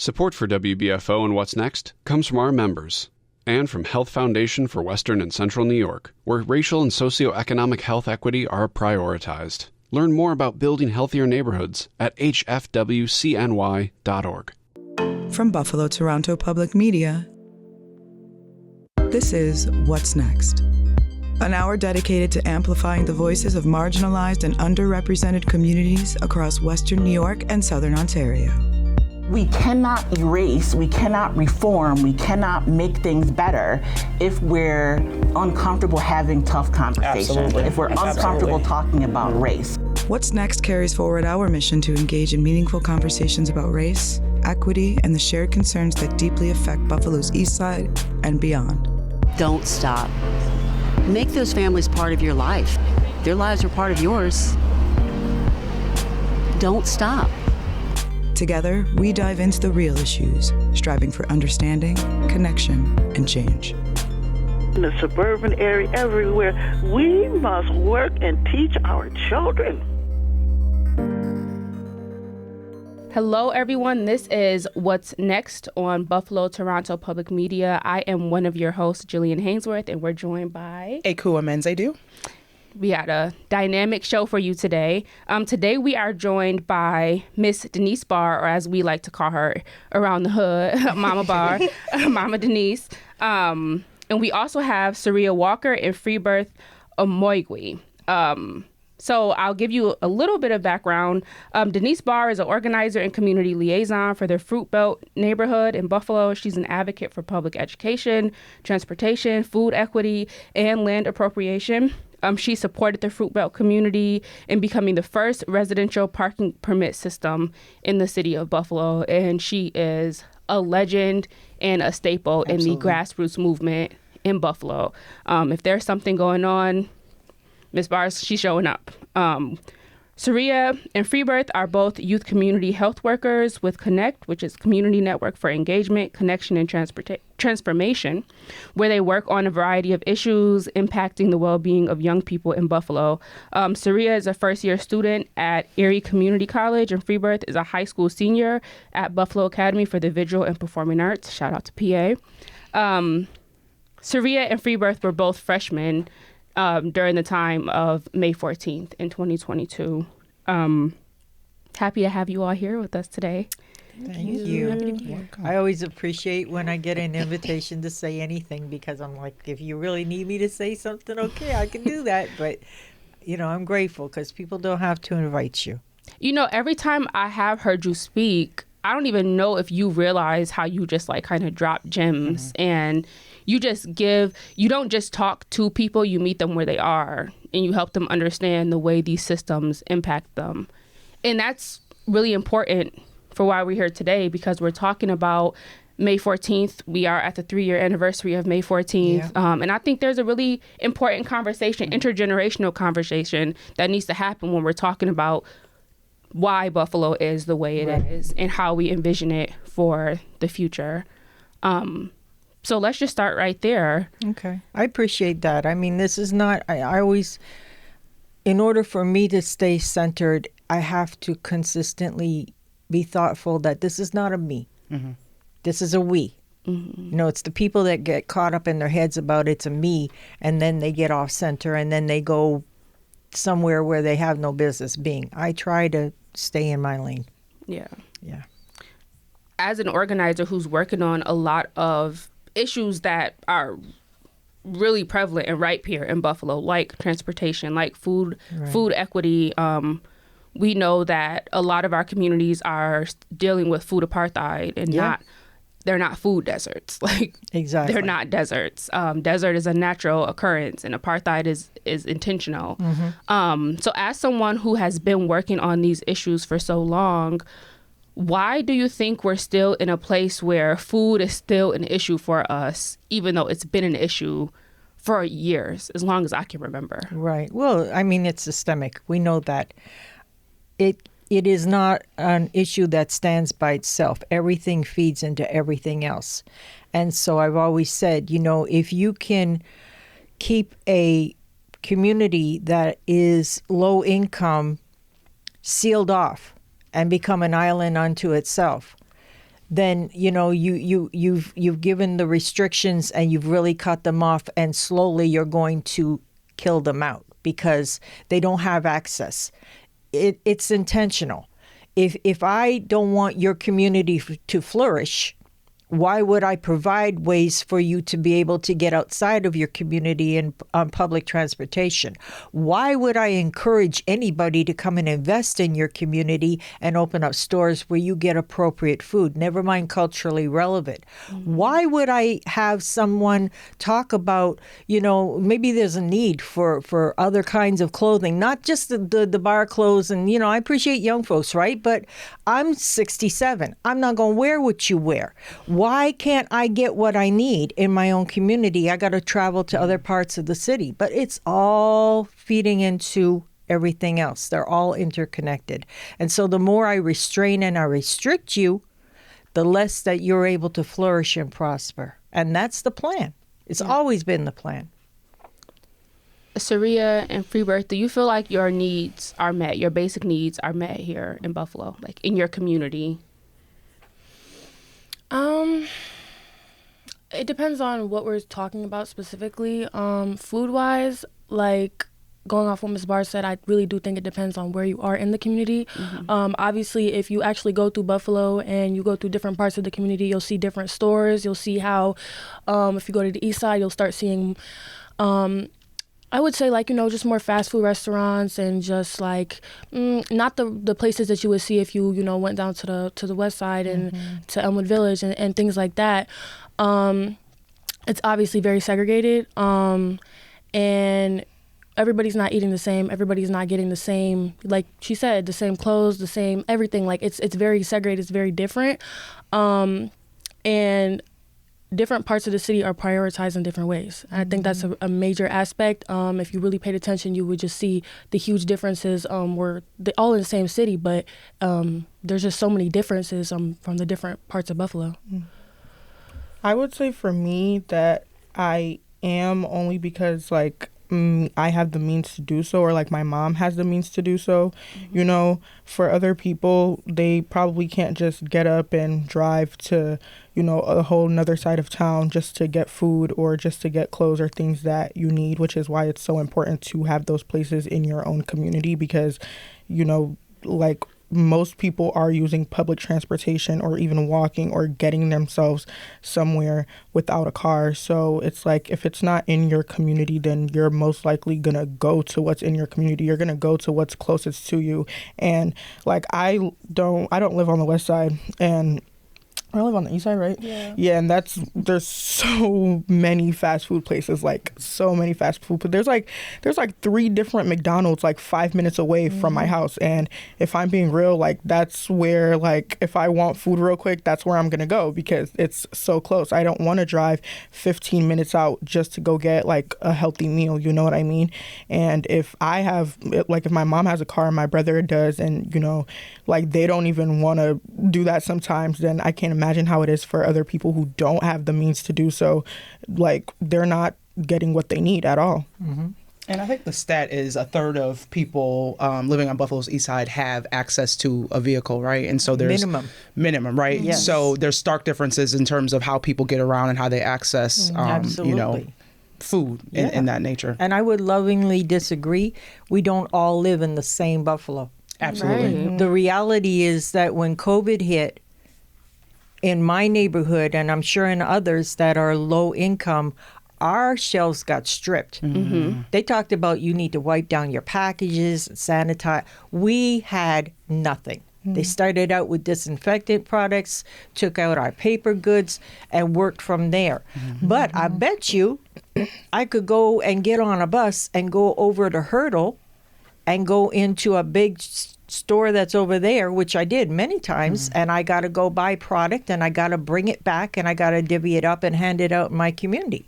Support for WBFO and What's Next comes from our members and from Health Foundation for Western and Central New York, where racial and socioeconomic health equity are prioritized. Learn more about building healthier neighborhoods at hfwcny.org. From Buffalo Toronto Public Media, this is What's Next, an hour dedicated to amplifying the voices of marginalized and underrepresented communities across Western New York and Southern Ontario. We cannot erase, we cannot reform, we cannot make things better if we're uncomfortable having tough conversations, if we're uncomfortable talking about race. What's Next carries forward our mission to engage in meaningful conversations about race, equity, and the shared concerns that deeply affect Buffalo's East Side and beyond. Don't stop. Make those families part of your life. Their lives are part of yours. Don't stop. Together, we dive into the real issues, striving for understanding, connection, and change. In the suburban area, everywhere, we must work and teach our children. Hello, everyone. This is What's Next on Buffalo Toronto Public Media. I am one of your hosts, Jillian Hanesworth, and we're joined by Ekua Mends-Aidoo. We had a dynamic show for you today. Today we are joined by Miss Dennice Barr, or as we like to call her around the hood, Mama Barr, Mama Dennice. And we also have Serea Walker and Freebirth Omoigui. So I'll give you a little bit of background. Dennice Barr is an organizer and community liaison for the Fruit Belt neighborhood in Buffalo. She's an advocate for public education, transportation, food equity, and land appropriation. She supported the Fruit Belt community in becoming the first residential parking permit system in the city of Buffalo. And she is a legend and a staple in the grassroots movement in Buffalo. If there's something going on, Ms. Barr, she's showing up. Serea and Freebirth are both youth community health workers with Connect, which is Community Network for Engagement, Connection, and Transformation, where they work on a variety of issues impacting the well-being of young people in Buffalo. Serea is a first-year student at Erie Community College, and Freebirth is a high school senior at Buffalo Academy for the Visual and Performing Arts. Shout out to PA. Serea and Freebirth were both freshmen during the time of May 14th in 2022. Happy to have you all here with us today. Thank you. I always appreciate when I get an invitation to say anything, because I'm like, if you really need me to say something, okay, I can do that. But, I'm grateful because people don't have to invite you. Every time I have heard you speak, I don't even know if you realize how you just kind of drop gems and you don't just talk to people, you meet them where they are and you help them understand the way these systems impact them. And that's really important for why we're here today, because we're talking about May 14th. We are at the 3-year anniversary of May 14th. Yeah. And I think there's a really important conversation, intergenerational conversation that needs to happen when we're talking about why Buffalo is the way it is and how we envision it for the future. So let's just start right there. Okay. I appreciate that. I mean, this is not, I always, in order for me to stay centered, I have to consistently be thoughtful that this is not a me. Mm-hmm. This is a we. Mm-hmm. It's the people that get caught up in their heads about it's a me, and then they get off center, and then they go somewhere where they have no business being. I try to stay in my lane. Yeah. As an organizer who's working on a lot of issues that are really prevalent and ripe here in Buffalo, like transportation, like food equity. We know that a lot of our communities are dealing with food apartheid and they're not food deserts. Exactly. They're not deserts. Desert is a natural occurrence and apartheid is intentional. Mm-hmm. So as someone who has been working on these issues for so long, why do you think we're still in a place where food is still an issue for us, even though it's been an issue for years, as long as I can remember? Right. Well, I mean, it's systemic. We know that. It is not an issue that stands by itself. Everything feeds into everything else. And so I've always said, if you can keep a community that is low income sealed off and become an island unto itself, then you've given the restrictions and you've really cut them off, and slowly you're going to kill them out because they don't have access. It's intentional. If I don't want your community to flourish, why would I provide ways for you to be able to get outside of your community and on public transportation? Why would I encourage anybody to come and invest in your community and open up stores where you get appropriate food, never mind culturally relevant? Why would I have someone talk about, maybe there's a need for other kinds of clothing, not just the bar clothes. And, I appreciate young folks, right? But I'm 67. I'm not going to wear what you wear. Why can't I get what I need in my own community? I got to travel to other parts of the city. But it's all feeding into everything else. They're all interconnected. And so the more I restrain and I restrict you, the less that you're able to flourish and prosper. And that's the plan. It's always been the plan. Serea and Freebirth, do you feel like your needs are met, your basic needs are met here in Buffalo, like in your community? It depends on what we're talking about specifically. Food-wise, like going off what Ms. Barr said, I really do think it depends on where you are in the community. Obviously, if you actually go through Buffalo and you go through different parts of the community, you'll see different stores. You'll see how, if you go to the east side, you'll start seeing, I would say, just more fast food restaurants and just not the places that you would see if you went down to the west side and to Elmwood Village and things like that. It's obviously very segregated, and everybody's not eating the same. Everybody's not getting the same, like she said, the same clothes, the same everything. It's very segregated. It's very different, and different parts of the city are prioritized in different ways. And I think that's a major aspect. If you really paid attention, you would just see the huge differences where they're all in the same city, but there's just so many differences from the different parts of Buffalo. I would say for me that I am only because I have the means to do so, or my mom has the means to do so. For other people, they probably can't just get up and drive to, a whole nother side of town just to get food or just to get clothes or things that you need, which is why it's so important to have those places in your own community because, most people are using public transportation or even walking or getting themselves somewhere without a car. So it's if it's not in your community, then you're most likely going to go to what's in your community. You're going to go to what's closest to you. And I don't live on the west side, and I live on the east side, right? Yeah, and there's so many fast food places, so many fast food. But there's 3 different McDonald's 5 minutes away from my house. And if I'm being real, that's where if I want food real quick, that's where I'm gonna go because it's so close. I don't want to drive 15 minutes out just to go get a healthy meal. You know what I mean? And if I have if my mom has a car and my brother does, and they don't even want to do that sometimes, then I can't imagine how it is for other people who don't have the means to do so. They're not getting what they need at all. And I think the stat is a third of people living on Buffalo's east side have access to a vehicle, right? And so there's minimum, right? Yes. So there's stark differences in terms of how people get around and how they access food in that nature. And I would lovingly disagree. We don't all live in the same Buffalo. Absolutely. The reality is that when COVID hit, in my neighborhood, and I'm sure in others that are low income, our shelves got stripped. They talked about you need to wipe down your packages, sanitize. We had nothing. They started out with disinfectant products, took out our paper goods, and worked from there. But I bet you I could go and get on a bus and go over to Hurdle and go into a big store that's over there, which I did many times, and I got to go buy product and I got to bring it back and I got to divvy it up and hand it out in my community.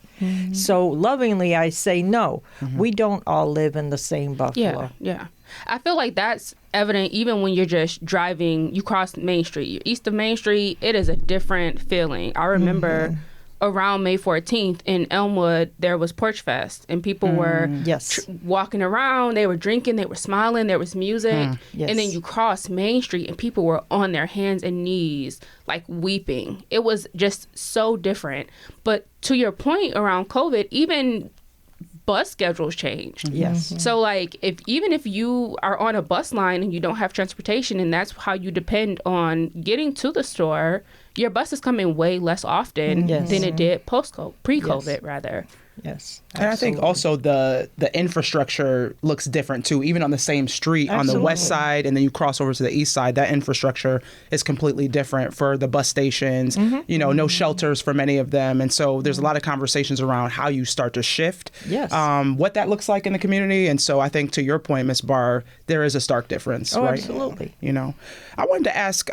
So lovingly, I say no. We don't all live in the same Buffalo. Yeah. I feel like that's evident even when you're just driving, you cross Main Street. You're east of Main Street, it is a different feeling. I remember around May 14th in Elmwood, there was Porch Fest, and people were walking around. They were drinking, they were smiling, there was music. And then you cross Main Street, and people were on their hands and knees, like weeping. It was just so different. But to your point around COVID, even bus schedules changed. So like even if you are on a bus line and you don't have transportation, and that's how you depend on getting to the store, your bus is coming way less often than it did pre-COVID rather. Yes. And I think also the infrastructure looks different too, even on the same street on the west side, and then you cross over to the east side, that infrastructure is completely different for the bus stations, you know, no shelters for many of them. And so there's a lot of conversations around how you start to shift what that looks like in the community. And so I think to your point, Ms. Barr, there is a stark difference, right? Absolutely. You know, I wanted to ask,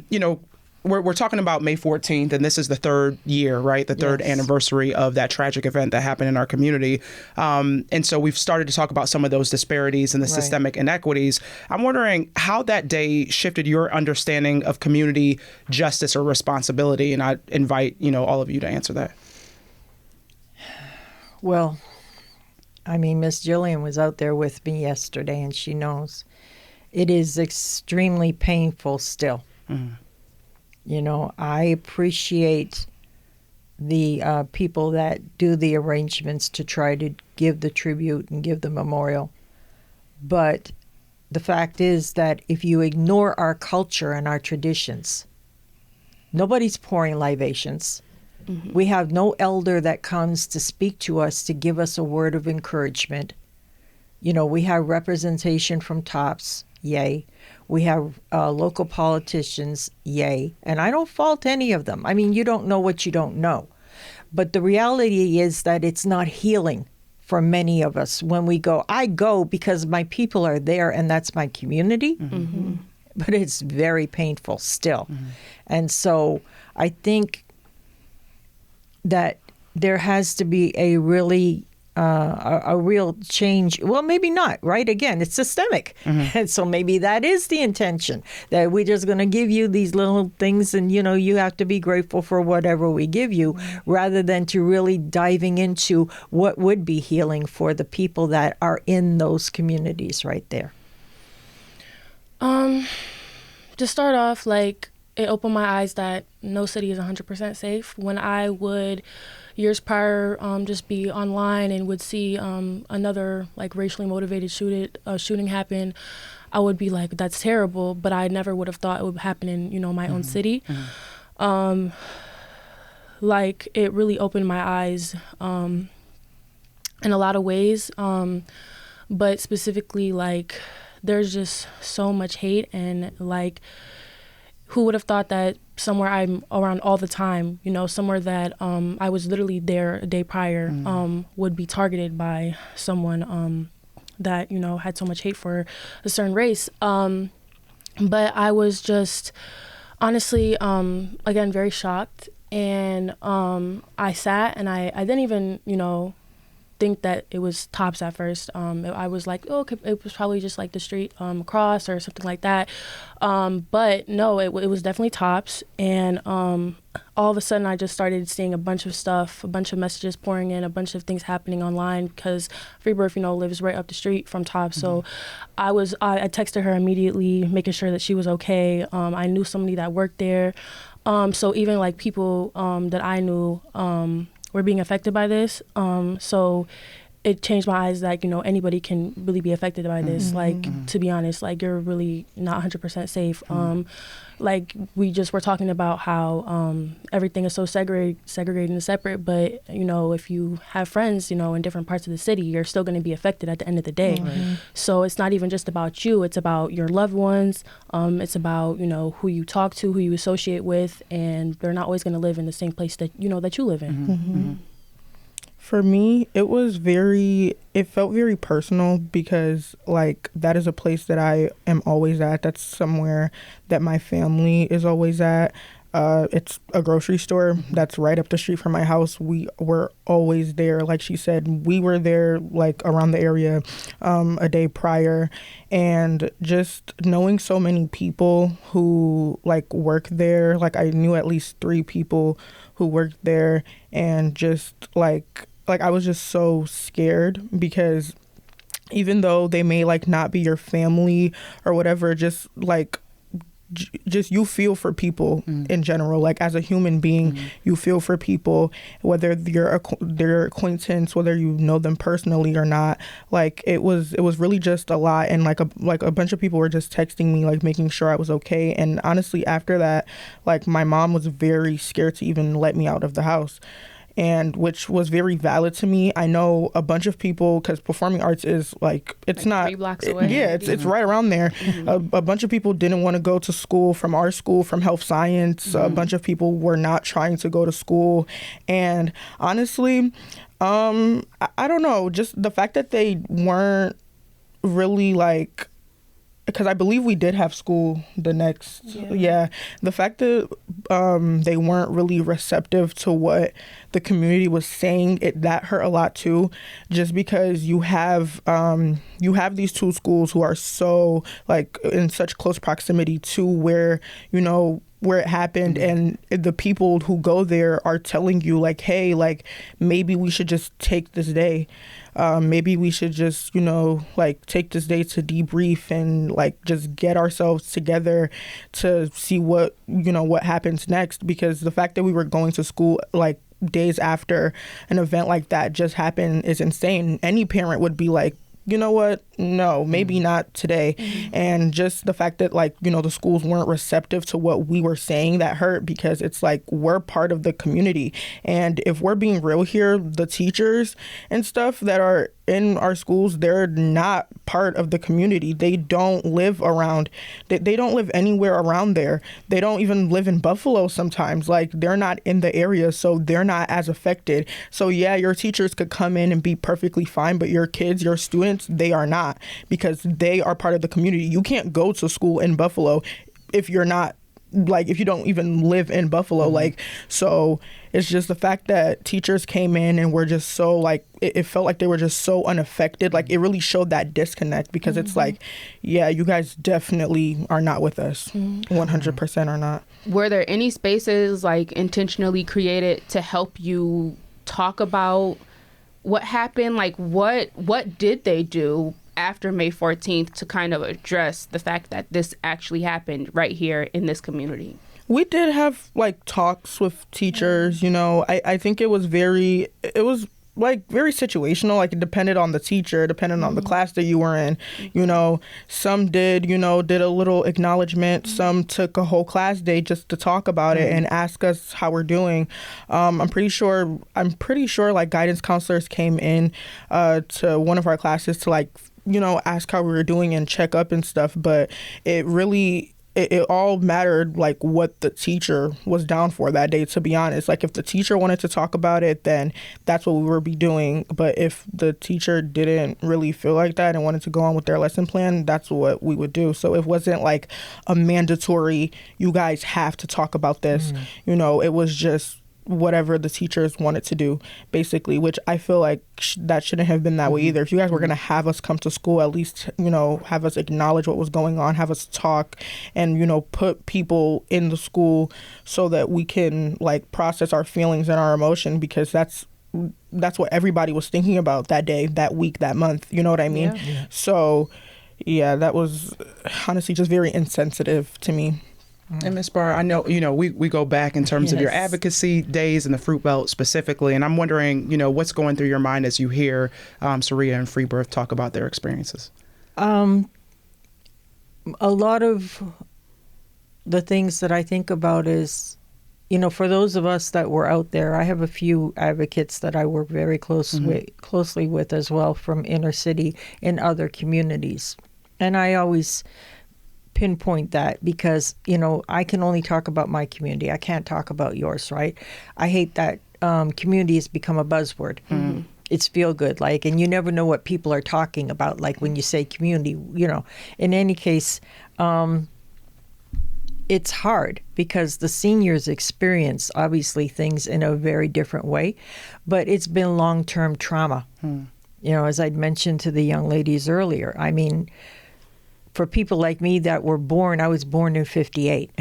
you know, we're talking about May 14th, and this is the third year, right? The third anniversary of that tragic event that happened in our community. And so we've started to talk about some of those disparities and the systemic inequities. I'm wondering how that day shifted your understanding of community justice or responsibility. And I invite, you know, all of you to answer that. Well, I mean, Miss Jillian was out there with me yesterday, and she knows it is extremely painful still. You know, I appreciate the people that do the arrangements to try to give the tribute and give the memorial. But the fact is that if you ignore our culture and our traditions, nobody's pouring libations. We have no elder that comes to speak to us to give us a word of encouragement. You know, we have representation from Tops, yay. We have local politicians, yay. And I don't fault any of them. I mean, you don't know what you don't know. But the reality is that it's not healing for many of us when we go. I go because my people are there and that's my community. But it's very painful still. And so I think that there has to be a really a real change. Well, maybe not, right? Again, it's systemic. And so maybe that is the intention, that we're just going to give you these little things and, you know, you have to be grateful for whatever we give you, rather than to really diving into what would be healing for the people that are in those communities right there. To start off, like, it opened my eyes that no city is 100% safe. When I would years prior just be online and would see another like racially motivated shooting happen, I would be like, that's terrible, but I never would have thought it would happen in, you know, my own city. Like, it really opened my eyes in a lot of ways, but specifically, like, there's just so much hate, and like, who would have thought that somewhere I'm around all the time, you know, somewhere that I was literally there a day prior, would be targeted by someone that, you know, had so much hate for a certain race. But I was just honestly, again, very shocked. And I sat and I didn't even, you know, think that it was Tops at first. I was like, oh, okay, it was probably just like the street across or something like that. But no, it was definitely Tops. And all of a sudden I just started seeing a bunch of stuff, a bunch of messages pouring in, a bunch of things happening online, because Freebirth, you know, lives right up the street from Tops. So I texted her immediately, making sure that she was okay. I knew somebody that worked there. So even like people that I knew were being affected by this. So it changed my eyes, like, you know, anybody can really be affected by this. Like, to be honest, like, you're really not 100% safe. Like, we just were talking about how everything is so segregated and separate, but, you know, if you have friends, you know, in different parts of the city, you're still going to be affected at the end of the day. So it's not even just about you, it's about your loved ones. It's about, you know, who you talk to, who you associate with, and they're not always going to live in the same place that, you know, that you live in. For me, it felt very personal, because like, that is a place that I am always at. That's somewhere that my family is always at. It's a grocery store that's right up the street from my house. We were always there. Like she said, we were there like around the area a day prior. And just knowing so many people who like work there, like I knew at least 3 people who worked there, and just like I was just so scared because even though they may like not be your family or whatever, just like just you feel for people in general. Like as a human being, you feel for people, whether you're their acquaintance, whether you know them personally or not. Like it was really just a lot, and like a bunch of people were just texting me, like making sure I was okay. And honestly, after that, like my mom was very scared to even let me out of the house. And which was very valid to me. I know a bunch of people, because performing arts is like, it's like not 3 blocks away. It's right around there. A bunch of people didn't want to go to school from our school, from health science. A bunch of people were not trying to go to school. And honestly, I don't know, just the fact that they weren't really like, because I believe we did have school the next, the fact that they weren't really receptive to what the community was saying, that hurt a lot too, just because you have these 2 schools who are so like in such close proximity to where, you know, where it happened, and the people who go there are telling you like, hey, like maybe we should just take this day. Maybe we should just, you know, like take this day to debrief and like just get ourselves together to see what happens next. Because the fact that we were going to school like days after an event like that just happened is insane. Any parent would be like, you know what? No, maybe not today. And just the fact that like, you know, the schools weren't receptive to what we were saying, that hurt, because it's like we're part of the community. And if we're being real here, the teachers and stuff that are in our schools, they're not part of the community. They don't live around, they don't live anywhere around there. They don't even live in Buffalo sometimes. Like they're not in the area, so they're not as affected. So yeah, your teachers could come in and be perfectly fine, but your kids, your students, they are not, because they are part of the community. You can't go to school in Buffalo if you're not, like, if you don't even live in Buffalo. Like, so it's just the fact that teachers came in and were just so like, it felt like they were just so unaffected. Like it really showed that disconnect, because it's like, yeah, you guys definitely are not with us. 100% are not. Were there any spaces like intentionally created to help you talk about what happened? Like what did they do after May 14th to kind of address the fact that this actually happened right here in this community? We did have like talks with teachers, you know. I think it was very situational. Like it depended on the teacher, depended on the class that you were in. You know, some did a little acknowledgement. Some took a whole class day just to talk about it and ask us how we're doing. I'm pretty sure like guidance counselors came in to one of our classes to like, you know, ask how we were doing and check up and stuff. But it really, it all mattered like what the teacher was down for that day, to be honest. Like if the teacher wanted to talk about it, then that's what we would be doing. But if the teacher didn't really feel like that and wanted to go on with their lesson plan, that's what we would do. So it wasn't like a mandatory, you guys have to talk about this. You know, it was just whatever the teachers wanted to do, basically, which I feel like that shouldn't have been that way either. If you guys were going to have us come to school, at least, you know, have us acknowledge what was going on, have us talk, and, you know, put people in the school so that we can like process our feelings and our emotion, because that's what everybody was thinking about that day, that week, that month, you know what I mean? Yeah. So yeah, that was honestly just very insensitive to me. And Ms. Barr, I know, you know, we go back in terms of your advocacy days and the Fruit Belt specifically, and I'm wondering, you know, what's going through your mind as you hear Serea and Freebirth talk about their experiences? A lot of the things that I think about is, you know, for those of us that were out there, I have a few advocates that I work very closely with as well, from inner city and other communities. And I always pinpoint that, because, you know, I can only talk about my community. I can't talk about yours, right? I hate that community has become a buzzword. It's feel good, like, and you never know what people are talking about, like when you say community, you know. In any case, it's hard because the seniors experience obviously things in a very different way, but it's been long-term trauma. You know, as I'd mentioned to the young ladies earlier, I mean, for people like me that were born, I was born in 58.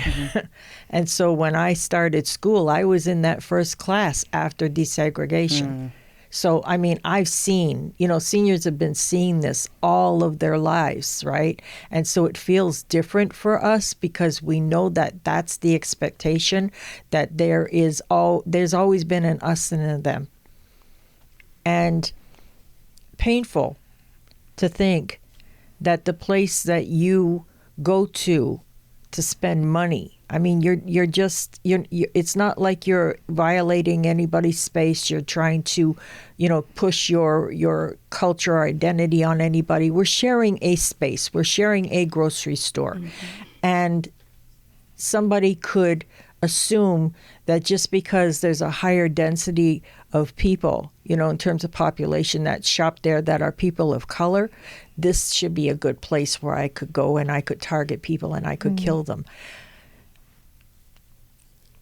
And so when I started school, I was in that first class after desegregation. So, I mean, I've seen, you know, seniors have been seeing this all of their lives, right? And so it feels different for us because we know that that's the expectation, that there's always been an us and a them. And painful to think that the place that you go to spend money, I mean, you're it's not like you're violating anybody's space. You're trying to, you know, push your culture or identity on anybody. We're sharing a space. We're sharing a grocery store. And somebody could assume that just because there's a higher density of people, you know, in terms of population that shop there that are people of color, this should be a good place where I could go and I could target people and I could kill them.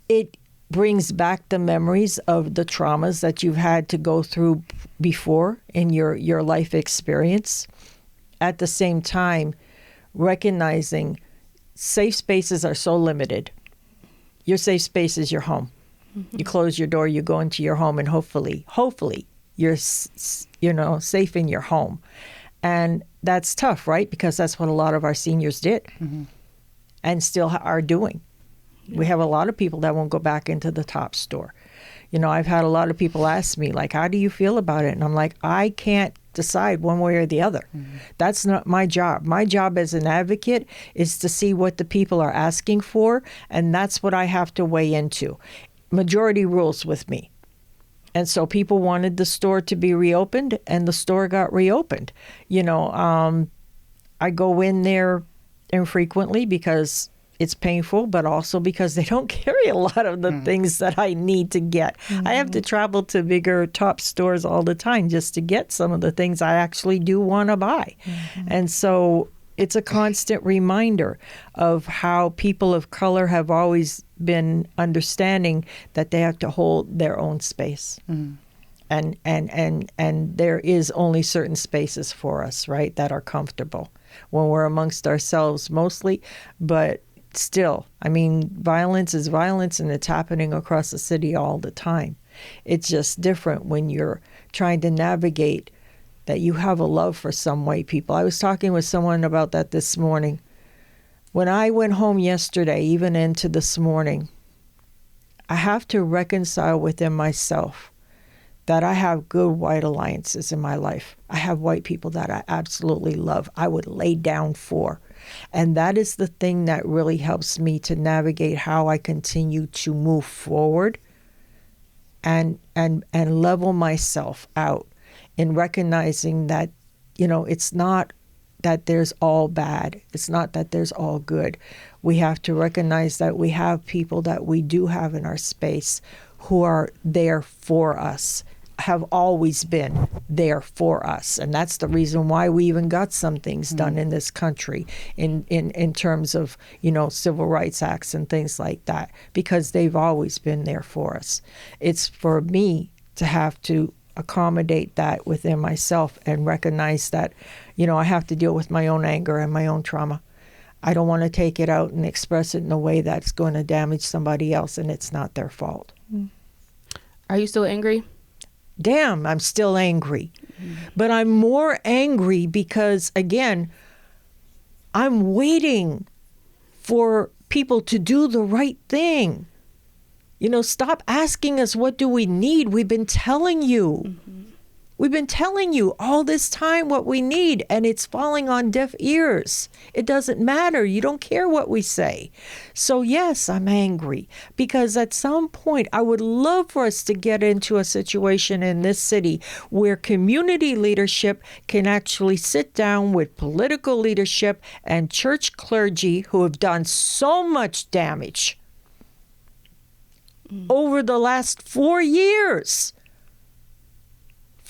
It brings back the memories of the traumas that you've had to go through before in your life experience. At the same time, recognizing safe spaces are so limited. Your safe space is your home. You close your door, you go into your home, and hopefully you're, you know, safe in your home. And that's tough, right? Because that's what a lot of our seniors did and still are doing. We have a lot of people that won't go back into the Tops store. You know, I've had a lot of people ask me, like, how do you feel about it? And I'm like, I can't decide one way or the other. That's not my job. My job as an advocate is to see what the people are asking for, and that's what I have to weigh into. Majority rules with me. And so people wanted the store to be reopened, and the store got reopened. You know, I go in there infrequently because it's painful, but also because they don't carry a lot of the things that I need to get. I have to travel to bigger top stores all the time just to get some of the things I actually do want to buy. And so it's a constant reminder of how people of color have always been understanding that they have to hold their own space. And there is only certain spaces for us, right, that are comfortable when we're amongst ourselves mostly, but still, I mean, violence is violence, and it's happening across the city all the time. It's just different when you're trying to navigate that you have a love for some white people. I was talking with someone about that this morning. When I went home yesterday, even into this morning, I have to reconcile within myself that I have good white alliances in my life. I have white people that I absolutely love. I would lay down for. And that is the thing that really helps me to navigate how I continue to move forward and level myself out in recognizing that, you know, it's not that there's all bad. It's not that there's all good. We have to recognize that we have people that we do have in our space who are there for us, have always been there for us. And that's the reason why we even got some things done in this country in terms of, you know, civil rights acts and things like that, because they've always been there for us. It's for me to have to accommodate that within myself and recognize that, you know, I have to deal with my own anger and my own trauma. I don't want to take it out and express it in a way that's going to damage somebody else, and it's not their fault. Are you still angry? Damn, I'm still angry. But I'm more angry because, again, I'm waiting for people to do the right thing. You know, stop asking us, what do we need? We've been telling you. We've been telling you all this time what we need, and it's falling on deaf ears. It doesn't matter. You don't care what we say. So yes, I'm angry because at some point I would love for us to get into a situation in this city where community leadership can actually sit down with political leadership and church clergy who have done so much damage over the last 4 years.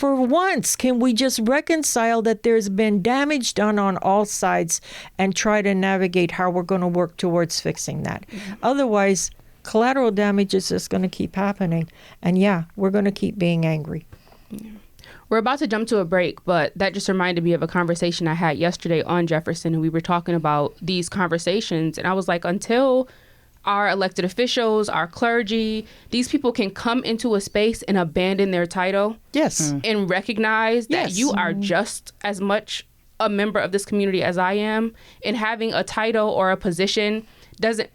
For once, can we just reconcile that there's been damage done on all sides and try to navigate how we're going to work towards fixing that? Otherwise, collateral damage is just going to keep happening. And yeah, we're going to keep being angry. We're about to jump to a break, but that just reminded me of a conversation I had yesterday on Jefferson, and we were talking about these conversations. And I was like, until our elected officials, our clergy, these people can come into a space and abandon their title. Yes. And recognize that you are just as much a member of this community as I am. And having a title or a position doesn't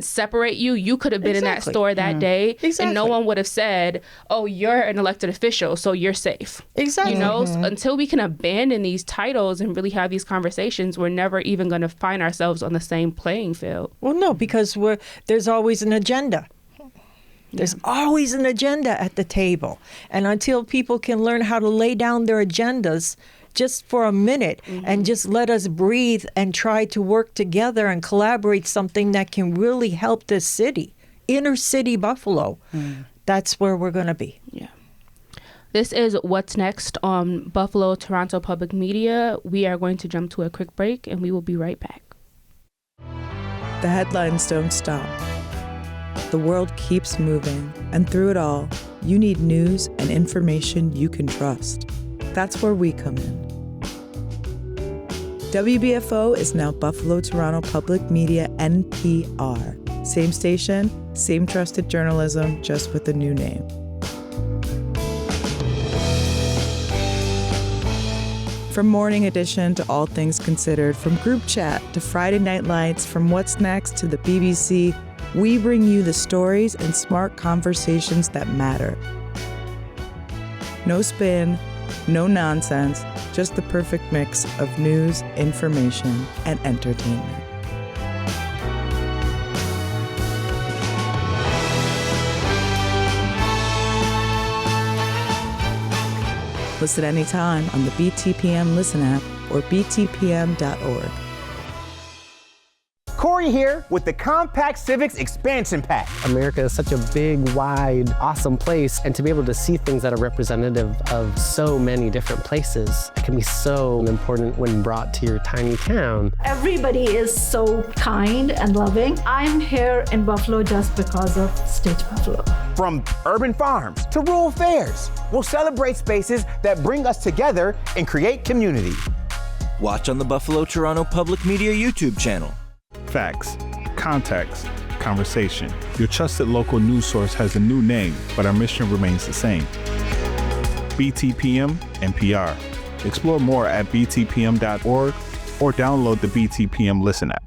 separate you. You could have been in that store that day and no one would have said, oh, you're an elected official, so you're safe. Exactly. You know, until we can abandon these titles and really have these conversations, we're never even going to find ourselves on the same playing field. Well, no, because there's always an agenda. There's always an agenda at the table. And until people can learn how to lay down their agendas just for a minute and just let us breathe and try to work together and collaborate something that can really help this city, inner city Buffalo, that's where we're going to be. Yeah. This is What's Next on Buffalo Toronto Public Media. We are going to jump to a quick break and we will be right back. The headlines don't stop. The world keeps moving, and through it all, you need news and information you can trust. That's where we come in. WBFO is now Buffalo Toronto Public Media NPR. Same station, same trusted journalism, just with a new name. From Morning Edition to All Things Considered, from Group Chat to Friday Night Lights, from What's Next to the BBC, we bring you the stories and smart conversations that matter. No spin, no nonsense, just the perfect mix of news, information, and entertainment. Listen anytime on the BTPM Listen app or btpm.org. Corey here with the Compact Civics Expansion Pack. America is such a big, wide, awesome place, and to be able to see things that are representative of so many different places can be so important when brought to your tiny town. Everybody is so kind and loving. I'm here in Buffalo just because of State Buffalo. From urban farms to rural fairs, we'll celebrate spaces that bring us together and create community. Watch on the Buffalo Toronto Public Media YouTube channel. Facts, context, conversation. Your trusted local news source has a new name, but our mission remains the same. BTPM NPR. Explore more at btpm.org or download the BTPM Listen app.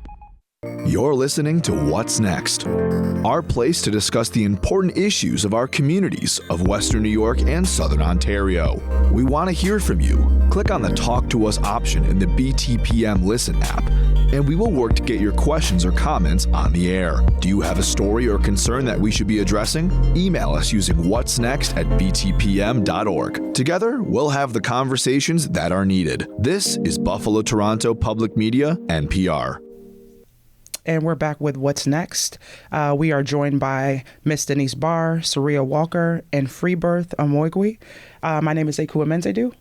You're listening to What's Next, our place to discuss the important issues of our communities of Western New York and Southern Ontario. We want to hear from you. Click on the Talk to Us option in the BTPM Listen app, and we will work to get your questions or comments on the air. Do you have a story or concern that we should be addressing? Email us using whatsnext@btpm.org. Together, we'll have the conversations that are needed. This is Buffalo Toronto Public Media, NPR. And we're back with What's Next. We are joined by Miss Dennice Barr, Serea Walker, and Freebirth Omoigui. My name is Ekua Mends-Aidoo.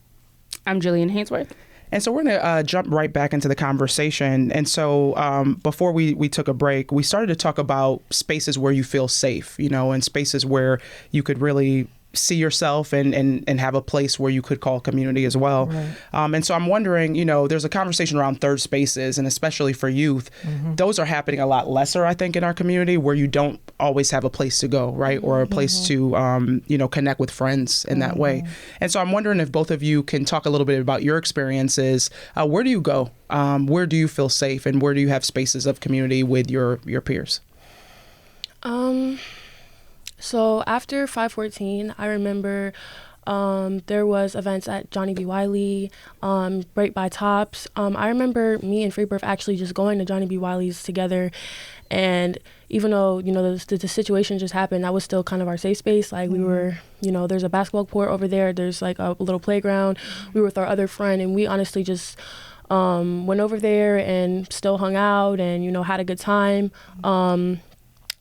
I'm Jillian Hanesworth. And so we're going to jump right back into the conversation. And so before we took a break, we started to talk about spaces where you feel safe, you know, and spaces where you could really see yourself and have a place where you could call community as well. Right. And so I'm wondering, you know, there's a conversation around third spaces, and especially for youth, those are happening a lot lesser, I think, in our community, where you don't always have a place to go, right? Or a place to, you know, connect with friends in that way. And so I'm wondering if both of you can talk a little bit about your experiences. Where do you go? Where do you feel safe? And where do you have spaces of community with your peers? So after 514, I remember there was events at Johnny B. Wiley, Break by Tops. I remember me and Freebirth actually just going to Johnny B. Wiley's together. And even though, you know, the situation just happened, that was still kind of our safe space. Like we were, you know, there's a basketball court over there. There's like a little playground. We were with our other friend, and we honestly just went over there and still hung out and, you know, had a good time.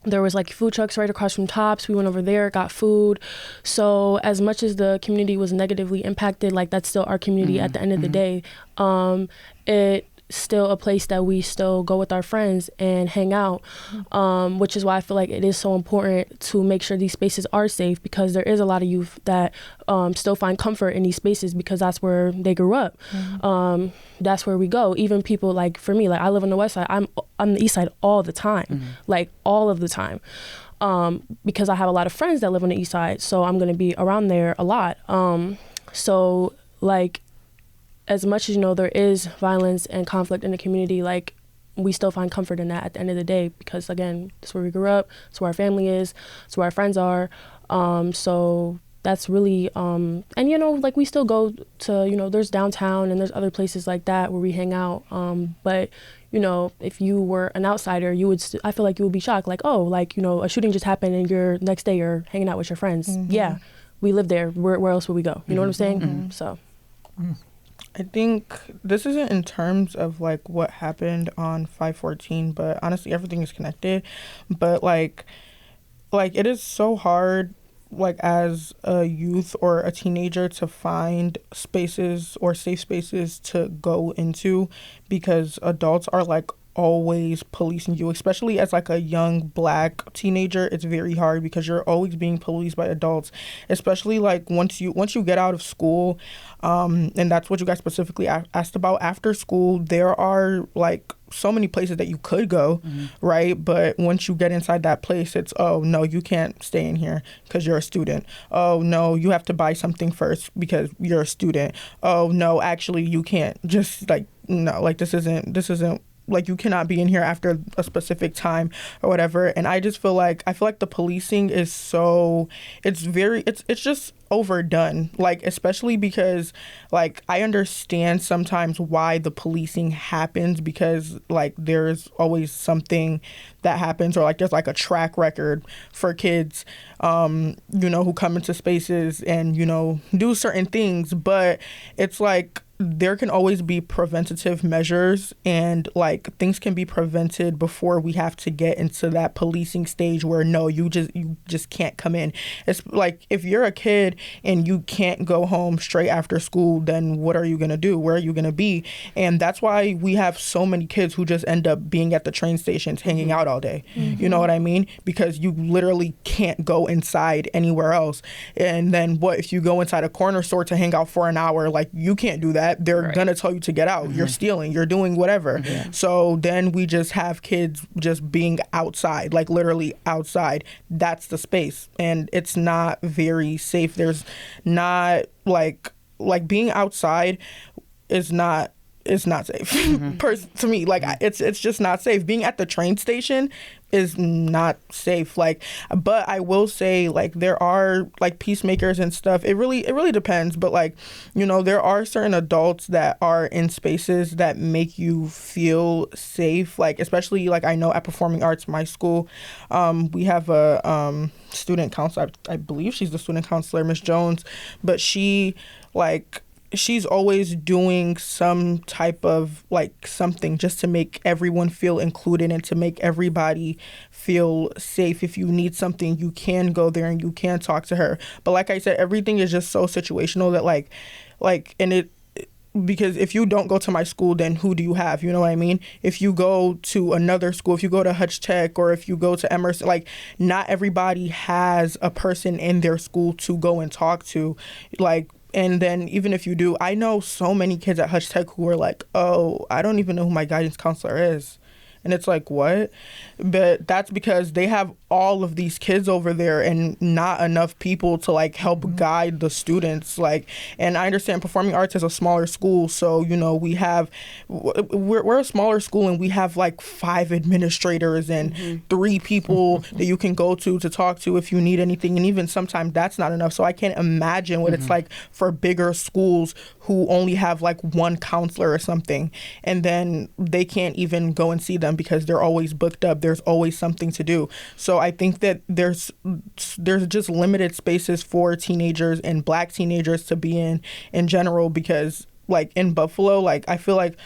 there was like food trucks right across from Tops. We went over there, got food. So as much as the community was negatively impacted, like that's still our community at the end of the day. It's still a place that we still go with our friends and hang out, which is why I feel like it is so important to make sure these spaces are safe, because there is a lot of youth that still find comfort in these spaces because that's where they grew up. That's where we go. Even people like, for me, like I live on the west side, I'm on the east side all the time, like all of the time, because I have a lot of friends that live on the east side, so I'm going to be around there a lot. So like, as much as, you know, there is violence and conflict in the community, like we still find comfort in that at the end of the day, because again, that's where we grew up, it's where our family is, it's where our friends are. So that's really, and you know, like we still go to, you know, there's downtown and there's other places like that where we hang out. But you know, if you were an outsider, you would, I feel like you would be shocked, like, oh, like, you know, a shooting just happened and you're next day you're hanging out with your friends. Yeah, we live there. Where else would we go? You know what I'm saying? So. I think this isn't in terms of like what happened on 5/14, but honestly everything is connected. But like it is so hard, like as a youth or a teenager, to find spaces or safe spaces to go into, because adults are like always policing you, especially as like a young Black teenager. It's very hard because you're always being policed by adults, especially like once you get out of school, and that's what you guys specifically asked about. After school, there are like so many places that you could go, right? But once you get inside that place, it's, oh no, you can't stay in here because you're a student. Oh no, you have to buy something first because you're a student. Oh no, actually you can't. Just like, no, like this isn't like, you cannot be in here after a specific time or whatever. And I just feel like the policing is so, it's just overdone. Like, especially because like I understand sometimes why the policing happens, because like there's always something that happens, or like there's like a track record for kids, you know, who come into spaces and, you know, do certain things. But it's like, there can always be preventative measures, and like things can be prevented before we have to get into that policing stage where no, you just can't come in. It's like, if you're a kid and you can't go home straight after school, then what are you going to do? Where are you going to be? And that's why we have so many kids who just end up being at the train stations hanging out all day. You know what I mean? Because you literally can't go inside anywhere else. And then what if you go inside a corner store to hang out for an hour? Like, you can't do that. They're gonna tell you to get out. You're stealing, you're doing whatever. So then we just have kids just being outside, like literally outside. That's the space, and it's not very safe. There's not like being outside is not, it's not safe. To me, like it's just not safe. Being at the train station is not safe. Like, but I will say, like, there are like peacemakers and stuff. It really depends. But like, you know, there are certain adults that are in spaces that make you feel safe. Like, especially like I know at Performing Arts, my school, we have a student counselor. I believe she's the student counselor, Miss Jones, but she's always doing some type of like something just to make everyone feel included and to make everybody feel safe. If you need something, you can go there and you can talk to her. But like I said, everything is just so situational that like, and it, because if you don't go to my school, then who do you have? You know what I mean? If you go to another school, if you go to Hutch Tech, or if you go to Emerson, like, not everybody has a person in their school to go and talk to. Like, and then even if you do, I know so many kids at Hutch Tech who are like, oh, I don't even know who my guidance counselor is. And it's like, what? But that's because they have all of these kids over there and not enough people to like help guide the students. Like, and I understand Performing Arts is a smaller school, so you know we're a smaller school and we have like 5 administrators and 3 people that you can go to talk to if you need anything, and even sometimes that's not enough. So I can't imagine what it's like for bigger schools who only have like 1 counselor or something, and then they can't even go and see them because they're always booked up. There's always something to do. So I think that there's just limited spaces for teenagers and Black teenagers to be in general, because like in Buffalo, like I feel like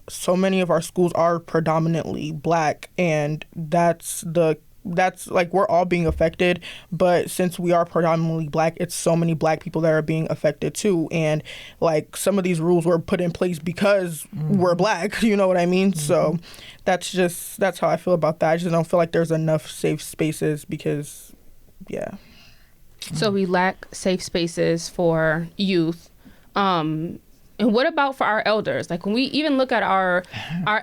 so many of our schools are predominantly Black, and that's the that's like, we're all being affected, but since we are predominantly Black, it's so many Black people that are being affected too. And like, some of these rules were put in place because we're Black, you know what I mean? So that's how I feel about that. I just don't feel like there's enough safe spaces because, yeah. So we lack safe spaces for youth. And what about for our elders? Like, when we even look at our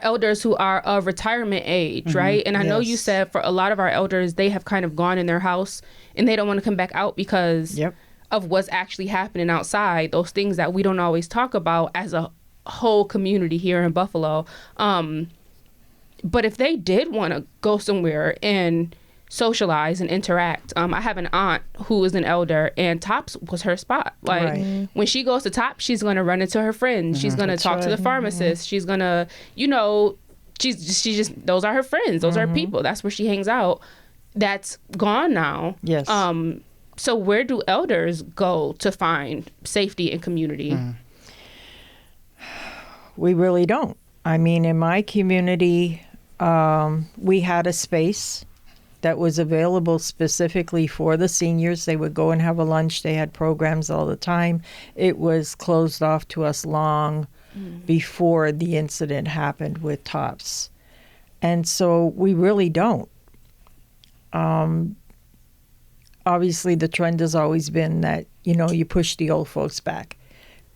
elders who are of retirement age, right? And I know you said for a lot of our elders, they have kind of gone in their house and they don't want to come back out because of what's actually happening outside, those things that we don't always talk about as a whole community here in Buffalo. But if they did want to go somewhere and socialize and interact. I have an aunt who is an elder, and Tops was her spot. Like, when she goes to Tops, she's going to run into her friends. She's going to talk to the pharmacist. She's going to, you know, she just, those are her friends. Those are people. That's where she hangs out. That's gone now. Yes. So where do elders go to find safety and community? We really don't. I mean, in my community, we had a space that was available specifically for the seniors. They would go and have a lunch. They had programs all the time. It was closed off to us long before the incident happened with Tops. And so we really don't. Obviously, the trend has always been that, you know, you push the old folks back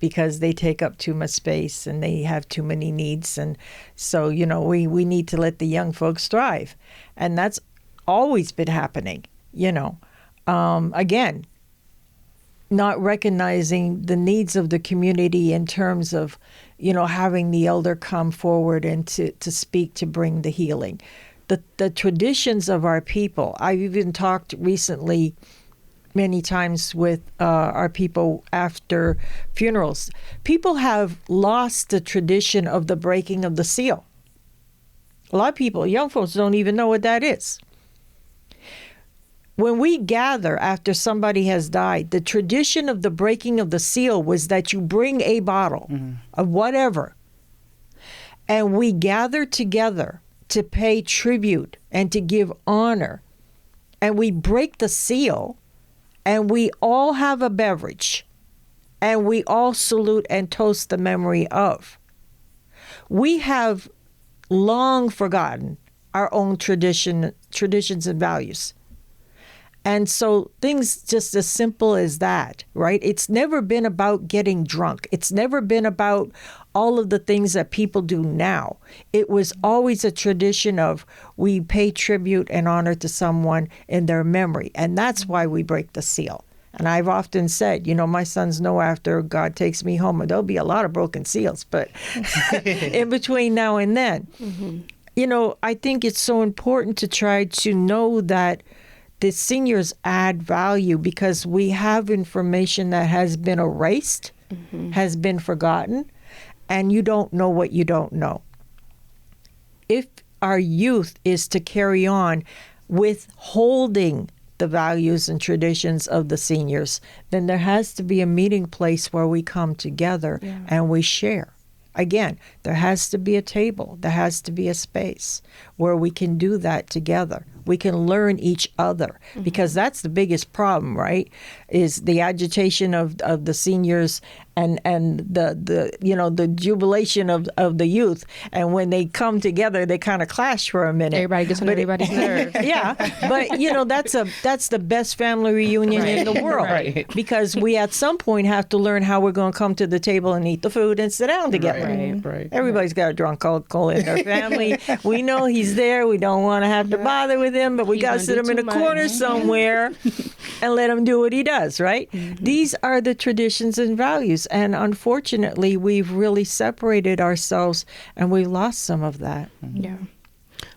because they take up too much space and they have too many needs. And so, you know, we need to let the young folks thrive. And that's always been happening, you know. Again, not recognizing the needs of the community in terms of, you know, having the elder come forward and to speak, to bring the healing. The traditions of our people. I've even talked recently many times with our people after funerals. People have lost the tradition of the breaking of the seal. A lot of people, young folks, don't even know what that is. When we gather after somebody has died, the tradition of the breaking of the seal was that you bring a bottle of whatever, and we gather together to pay tribute and to give honor, and we break the seal, and we all have a beverage, and we all salute and toast the memory of. We have long forgotten our own traditions and values. And so things just as simple as that, right? It's never been about getting drunk. It's never been about all of the things that people do now. It was always a tradition of we pay tribute and honor to someone in their memory. And that's why we break the seal. And I've often said, you know, my sons know after God takes me home, there'll be a lot of broken seals, but in between now and then, you know, I think it's so important to try to know that the seniors add value because we have information that has been erased, has been forgotten, and you don't know what you don't know. If our youth is to carry on with holding the values and traditions of the seniors, then there has to be a meeting place where we come together and we share. Again, there has to be a table, there has to be a space where we can do that together. We can learn each other because that's the biggest problem, right? Is the agitation of the seniors and the you know, the jubilation of the youth. And when they come together, they kind of clash for a minute. Everybody gets on everybody's nerves. Yeah, but you know, that's the best family reunion in the world because we at some point have to learn how we're going to come to the table and eat the food and sit down together. Everybody's got a drunk uncle in their family. We know he's there. We don't want to have to bother with him, but we got to sit him in a corner somewhere and let him do what he does, right? These are the traditions and values. And unfortunately, we've really separated ourselves and we lost some of that. Yeah.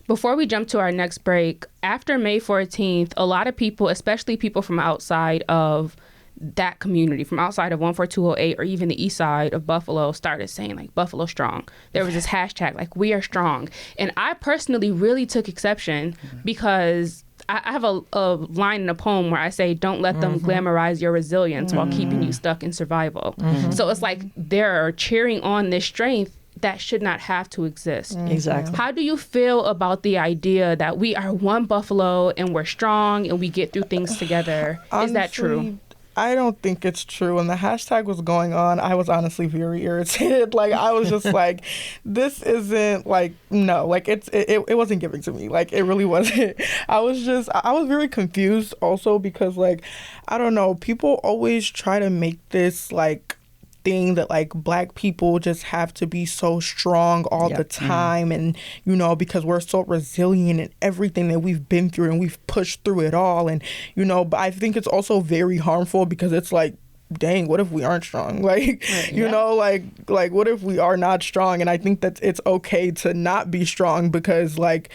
Before we jump to our next break, after May 14th, a lot of people, especially people from outside of that community, from outside of 14208 or even the east side of Buffalo, started saying like Buffalo strong. There was this hashtag like we are strong. And I personally really took exception because I have a line in a poem where I say, don't let them glamorize your resilience while keeping you stuck in survival. So it's like they're cheering on this strength that should not have to exist. Exactly. How do you feel about the idea that we are one Buffalo and we're strong and we get through things together? Honestly, is that true? I don't think it's true. When the hashtag was going on, I was honestly very irritated. Like, I was just like, this isn't like, no, like it wasn't giving to me. Like, it really wasn't. I was very confused also because, like, I don't know, people always try to make this like thing that like Black people just have to be so strong all the time, and you know, because we're so resilient in everything that we've been through and we've pushed through it all, and you know, but I think it's also very harmful because it's like, dang, what if we aren't strong? Like, you know, like what if we are not strong? And I think that it's okay to not be strong because like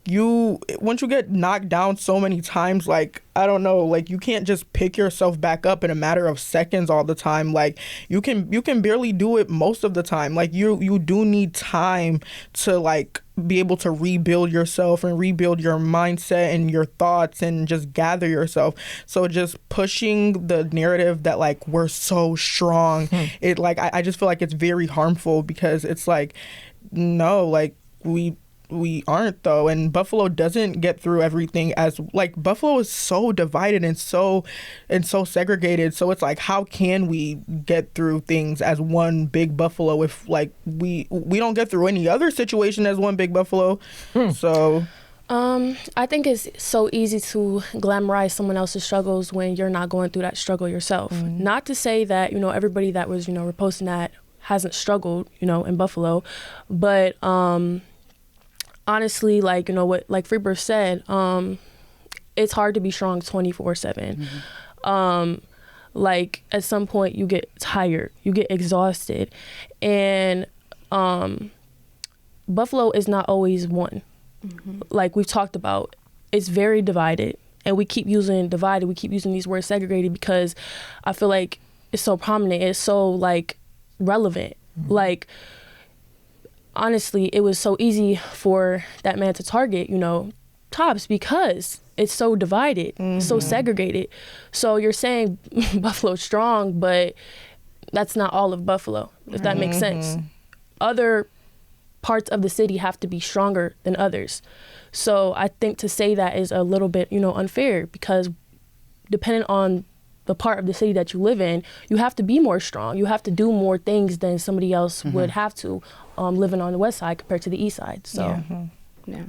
you, once you get knocked down so many times, like, I don't know, like you can't just pick yourself back up in a matter of seconds all the time. Like you can barely do it most of the time. Like you do need time to like be able to rebuild yourself and rebuild your mindset and your thoughts and just gather yourself. So just pushing the narrative that like we're so strong, it like I just feel like it's very harmful because it's like, no, like we aren't though, and Buffalo doesn't get through everything as like Buffalo is so divided and so segregated. So it's like, how can we get through things as one big Buffalo if like we don't get through any other situation as one big Buffalo? So I think it's so easy to glamorize someone else's struggles when you're not going through that struggle yourself. Not to say that, you know, everybody that was, you know, reposting that hasn't struggled, you know, in Buffalo, but honestly, like, you know what, like Freebirth said, it's hard to be strong 24/7. Like at some point you get tired, you get exhausted, and Buffalo is not always one. Like we've talked about, it's very divided, and we keep using divided, we keep using these words segregated because I feel like it's so prominent, it's so like relevant. Like honestly, it was so easy for that man to target, you know, Tops because it's so divided, so segregated. So you're saying Buffalo's strong, but that's not all of Buffalo, if that makes sense. Other parts of the city have to be stronger than others. So I think to say that is a little bit, you know, unfair because depending on the part of the city that you live in, you have to be more strong. You have to do more things than somebody else would have to living on the west side compared to the east side. So, yeah.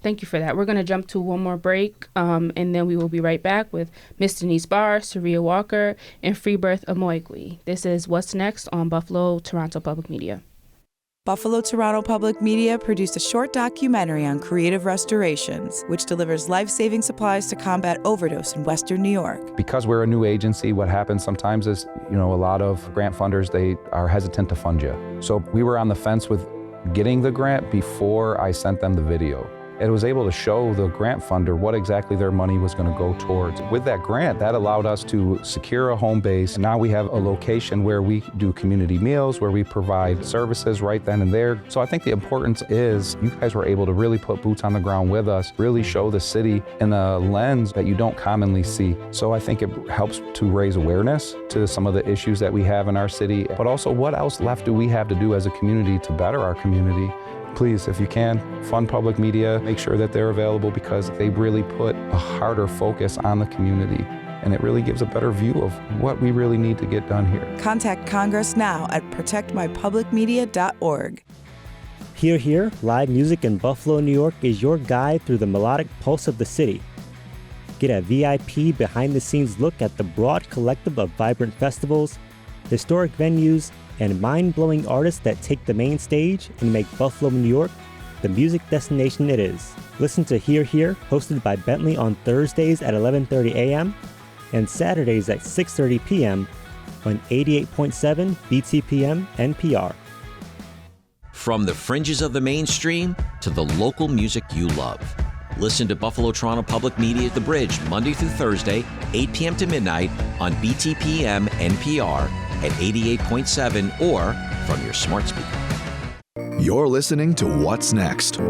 Thank you for that. We're going to jump to one more break, and then we will be right back with Miss Dennice Barr, Serea Walker, and Freebirth Omoigui. This is What's Next on Buffalo Toronto Public Media. Buffalo Toronto Public Media produced a short documentary on creative restorations, which delivers life-saving supplies to combat overdose in Western New York. Because we're a new agency, what happens sometimes is, you know, a lot of grant funders, they are hesitant to fund you. So we were on the fence with getting the grant before I sent them the video. It was able to show the grant funder what exactly their money was going to go towards. With that grant, that allowed us to secure a home base. Now we have a location where we do community meals, where we provide services right then and there. So I think the importance is you guys were able to really put boots on the ground with us, really show the city in a lens that you don't commonly see. So I think it helps to raise awareness to some of the issues that we have in our city, but also what else left do we have to do as a community to better our community. Please, if you can, fund public media, make sure that they're available because they really put a harder focus on the community and it really gives a better view of what we really need to get done here. Contact Congress now at protectmypublicmedia.org. Hear Here, live music in Buffalo, New York is your guide through the melodic pulse of the city. Get a VIP behind-the-scenes look at the broad collective of vibrant festivals, historic venues, and mind-blowing artists that take the main stage and make Buffalo, New York, the music destination it is. Listen to Hear Here, hosted by Bentley on Thursdays at 11:30 a.m. and Saturdays at 6:30 p.m. on 88.7 BTPM NPR. From the fringes of the mainstream to the local music you love. Listen to Buffalo Toronto Public Media at The Bridge Monday through Thursday, 8 p.m. to midnight on BTPM NPR at 88.7 or from your smart speaker. You're listening to What's Next,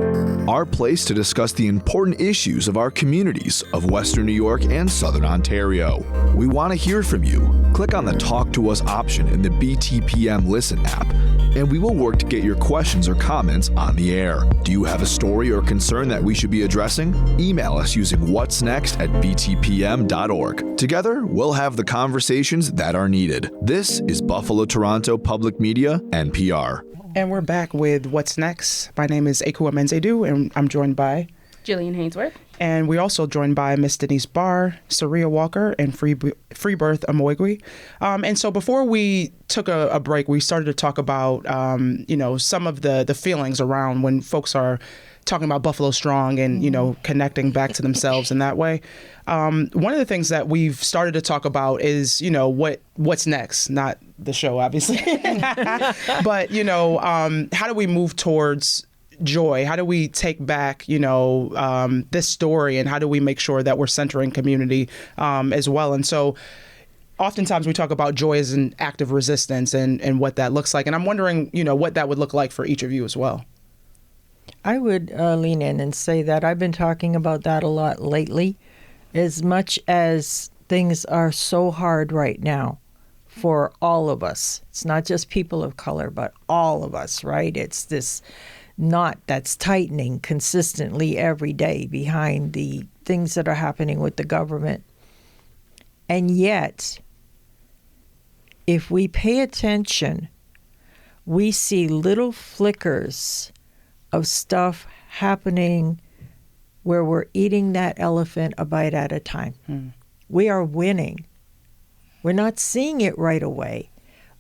our place to discuss the important issues of our communities of Western New York and Southern Ontario. We want to hear from you. Click on the Talk to Us option in the BTPM Listen app, and we will work to get your questions or comments on the air. Do you have a story or concern that we should be addressing? Email us using whatsnext@btpm.org. Together, we'll have the conversations that are needed. This is Buffalo Toronto Public Media, NPR. And we're back with What's Next. My name is Ekua Mends-Aidoo, and I'm joined by Jillian Hanesworth. And we're also joined by Miss Dennice Barr, Serea Walker, and Freebirth Omoigui. And so before we took a break, we started to talk about, some of the feelings around when folks are talking about Buffalo Strong and, connecting back to themselves in that way. One of the things that we've started to talk about is, what's next? Not the show, obviously. But, how do we move towards joy? How do we take back, this story, and how do we make sure that we're centering community as well? And so oftentimes we talk about joy as an act of resistance and what that looks like. And I'm wondering, what that would look like for each of you as well. I would lean in and say that I've been talking about that a lot lately. As much as things are so hard right now for all of us, it's not just people of color, but all of us, right? It's this knot that's tightening consistently every day behind the things that are happening with the government. And yet, if we pay attention, we see little flickers of stuff happening where we're eating that elephant a bite at a time. We are winning. We're not seeing it right away,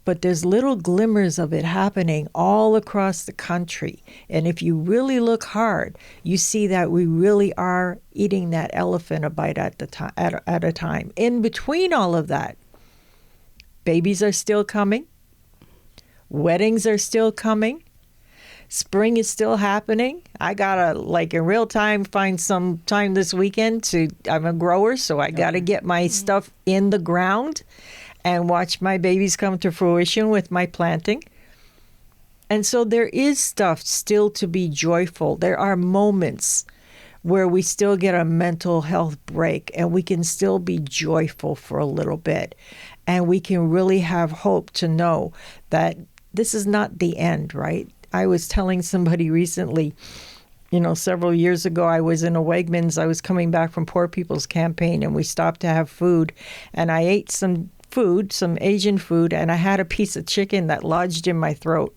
but there's little glimmers of it happening all across the country. And if you really look hard, you see that we really are eating that elephant a bite at a time. In between all of that, babies are still coming. Weddings are still coming. Spring is still happening. I gotta, in real time, find some time this weekend I'm a grower, so I gotta get my stuff in the ground and watch my babies come to fruition with my planting. And so there is stuff still to be joyful. There are moments where we still get a mental health break and we can still be joyful for a little bit. And we can really have hope to know that this is not the end, right? I was telling somebody recently, several years ago, I was in a Wegmans. I was coming back from Poor People's Campaign, and we stopped to have food. And I ate some food, some Asian food, and I had a piece of chicken that lodged in my throat.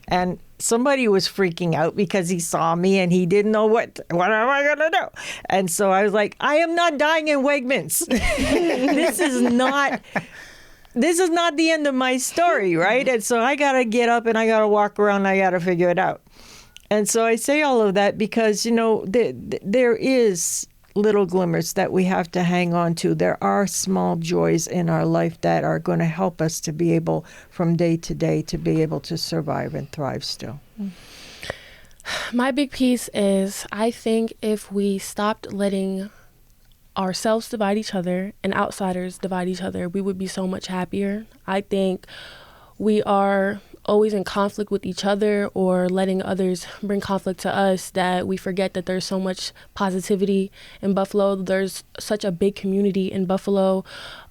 And somebody was freaking out because he saw me and he didn't know what am I going to do? And so I was like, I am not dying in Wegmans. This is not the end of my story, right? And so I got to get up and I got to walk around and I got to figure it out. And so I say all of that because, there is little glimmers that we have to hang on to. There are small joys in our life that are going to help us to be able, from day to day, to be able to survive and thrive still. My big piece is, I think if we stopped letting ourselves divide each other and outsiders divide each other, we would be so much happier. I think we are always in conflict with each other or letting others bring conflict to us that we forget that there's so much positivity in Buffalo. There's such a big community in Buffalo.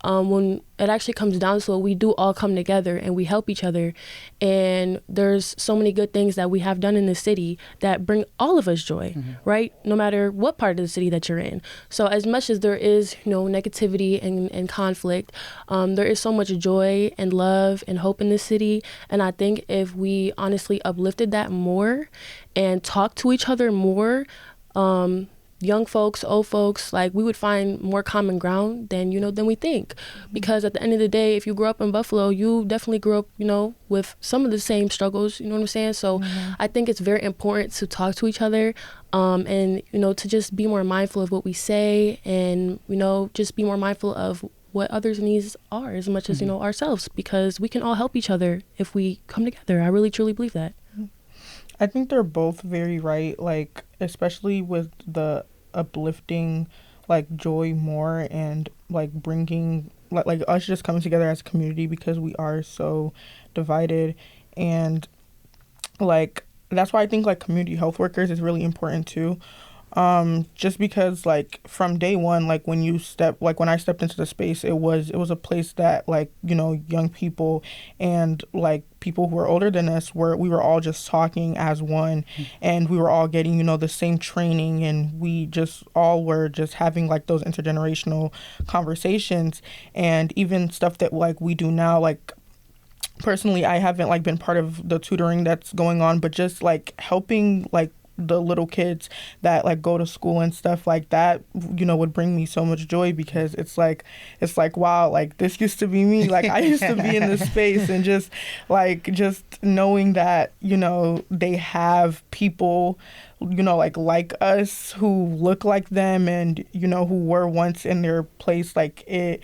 When it actually comes down to it, we do all come together and we help each other. And there's so many good things that we have done in the city that bring all of us joy, right? No matter what part of the city that you're in. So as much as there is, negativity and conflict, there is so much joy and love and hope in this city. And I think if we honestly uplifted that more and talked to each other more, young folks, old folks, we would find more common ground than we think. Because at the end of the day, if you grew up in Buffalo, you definitely grew up, with some of the same struggles, you know what I'm saying? So I think it's very important to talk to each other, and, to just be more mindful of what we say and, just be more mindful of what others' needs are as much as, ourselves, because we can all help each other if we come together. I really, truly believe that. I think they're both very right, especially with the uplifting, joy more and, bringing, us just coming together as a community because we are so divided. And, that's why I think like community health workers is really important too. Just because like from day one, like when I stepped into the space, it was a place that like, you know, young people and like people who were older than us we were all just talking as one, and we were all getting, you know, the same training, and we just all were just having like those intergenerational conversations, and even stuff that like we do now, like personally, I haven't like been part of the tutoring that's going on, but just like helping like the little kids that like go to school and stuff like that, you know, would bring me so much joy, because it's like wow, like this used to be me, like I used to be in this space, and just knowing that, you know, they have people, you know, like us who look like them, and you know, who were once in their place, like it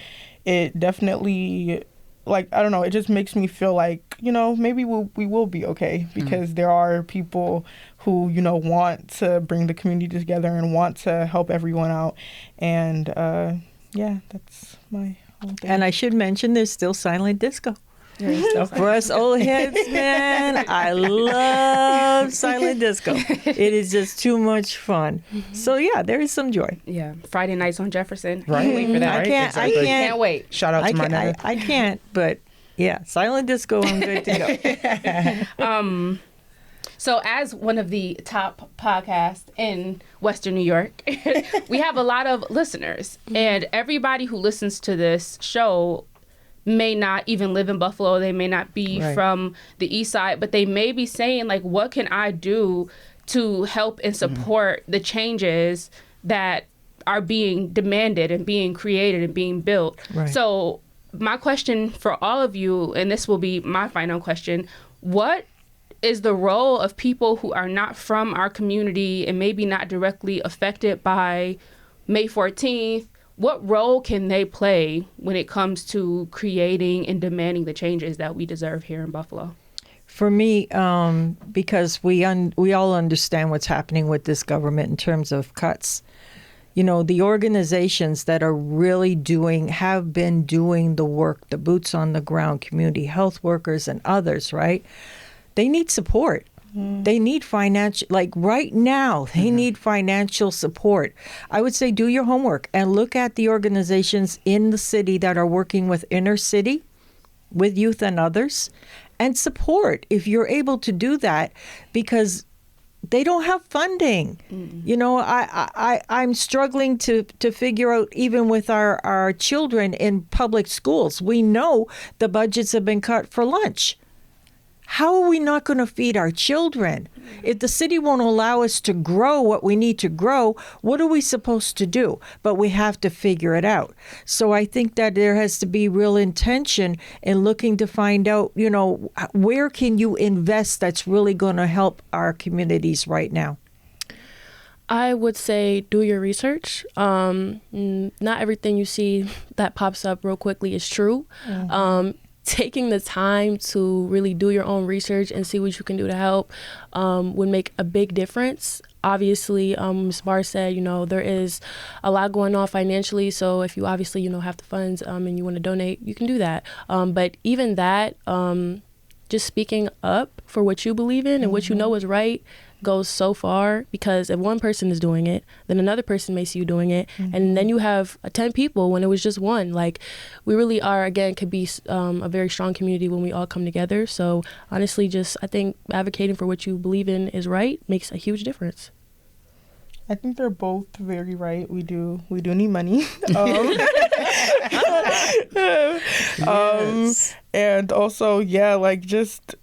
definitely, like, I don't know, it just makes me feel like, you know, maybe we will be okay, because there are people who, you know, want to bring the community together and want to help everyone out. And yeah, that's my whole thing. And I should mention there's still silent disco. For us old heads, man, I love silent disco. It is just too much fun. So yeah, there is some joy. Yeah, Friday nights on Jefferson. Right. Can't wait for that. I can't wait. Shout out to my nana. I can't, but yeah, silent disco, I'm good to go. So as one of the top podcasts in Western New York, we have a lot of listeners, and everybody who listens to this show may not even live in Buffalo. They may not be from the East Side, but they may be saying, like, what can I do to help and support the changes that are being demanded and being created and being built? Right. So my question for all of you, and this will be my final question, what is the role of people who are not from our community and maybe not directly affected by May 14th? What role can they play when it comes to creating and demanding the changes that we deserve here in Buffalo? For me, because we all understand what's happening with this government in terms of cuts. You know, the organizations that are really have been doing the work, the boots on the ground, community health workers and others, right? They need support. They need financial, like right now, they need financial support. I would say do your homework and look at the organizations in the city that are working with inner city, with youth and others, and support if you're able to do that, because they don't have funding. You know, I'm struggling to figure out, even with our children in public schools, we know the budgets have been cut for lunch. How are we not going to feed our children? If the city won't allow us to grow what we need to grow, what are we supposed to do? But we have to figure it out. So I think that there has to be real intention in looking to find out, you know, where can you invest that's really going to help our communities right now? I would say do your research. Not everything you see that pops up real quickly is true. Taking the time to really do your own research and see what you can do to help would make a big difference. Obviously, Ms. Barr said, you know, there is a lot going on financially. So if you obviously, you know, have the funds and you want to donate, you can do that. But even that, just speaking up for what you believe in and what you know is right goes so far, because if one person is doing it, then another person may see you doing it, and then you have 10 people when it was just one. Like, we really are, again, could be a very strong community when we all come together. So honestly, just I think advocating for what you believe in is right makes a huge difference. I think they're both very right. We do need money. And also, yeah, like just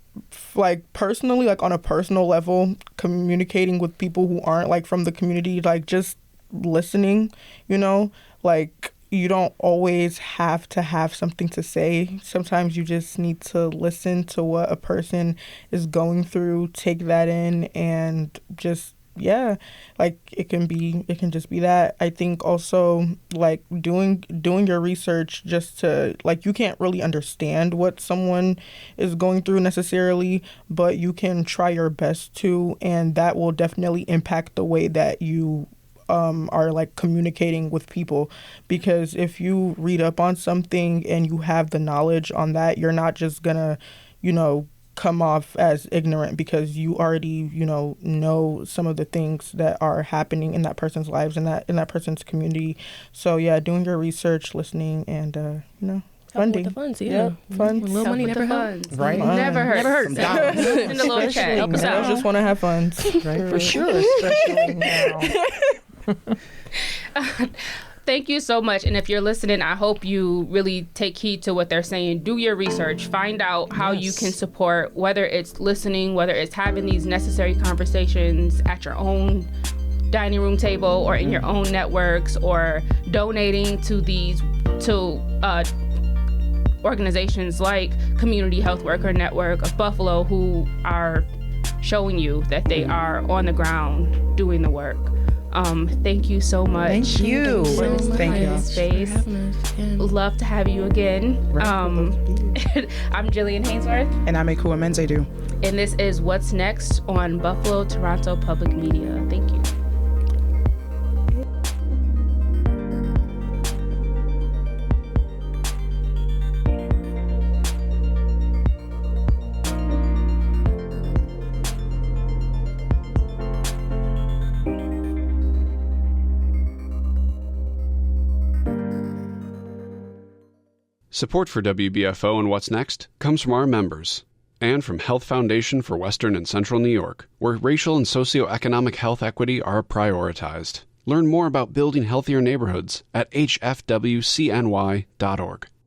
like personally, like on a personal level, communicating with people who aren't like from the community, like just listening, you know, like you don't always have to have something to say. Sometimes you just need to listen to what a person is going through, take that in, and just, yeah, like it can just be that. I think also like doing your research, just to, like, you can't really understand what someone is going through necessarily, but you can try your best to, and that will definitely impact the way that you are like communicating with people. Because if you read up on something and you have the knowledge on that, you're not just gonna, you know, come off as ignorant because you already, know some of the things that are happening in that person's lives and in that person's community. So yeah, doing your research, listening, and funding. With the funds, yeah. Funds. A little money never hurts. Right. Never hurts. Some dollars. In the little chat. Help us out. I just want to have funds. Right, for sure, especially now. Thank you so much. And if you're listening, I hope you really take heed to what they're saying. Do your research. Find out how you can support, whether it's listening, whether it's having these necessary conversations at your own dining room table or in your own networks, or donating to organizations like Community Health Worker Network of Buffalo, who are showing you that they are on the ground doing the work. Thank you so much. Thank you. Thank you. Space. Love to have you again. I'm Jillian Hanesworth. And I'm Ekua Mends-Aidoo. And this is What's Next on Buffalo Toronto Public Media. Thank you. Support for WBFO and What's Next comes from our members and from Health Foundation for Western and Central New York, where racial and socioeconomic health equity are prioritized. Learn more about building healthier neighborhoods at hfwcny.org.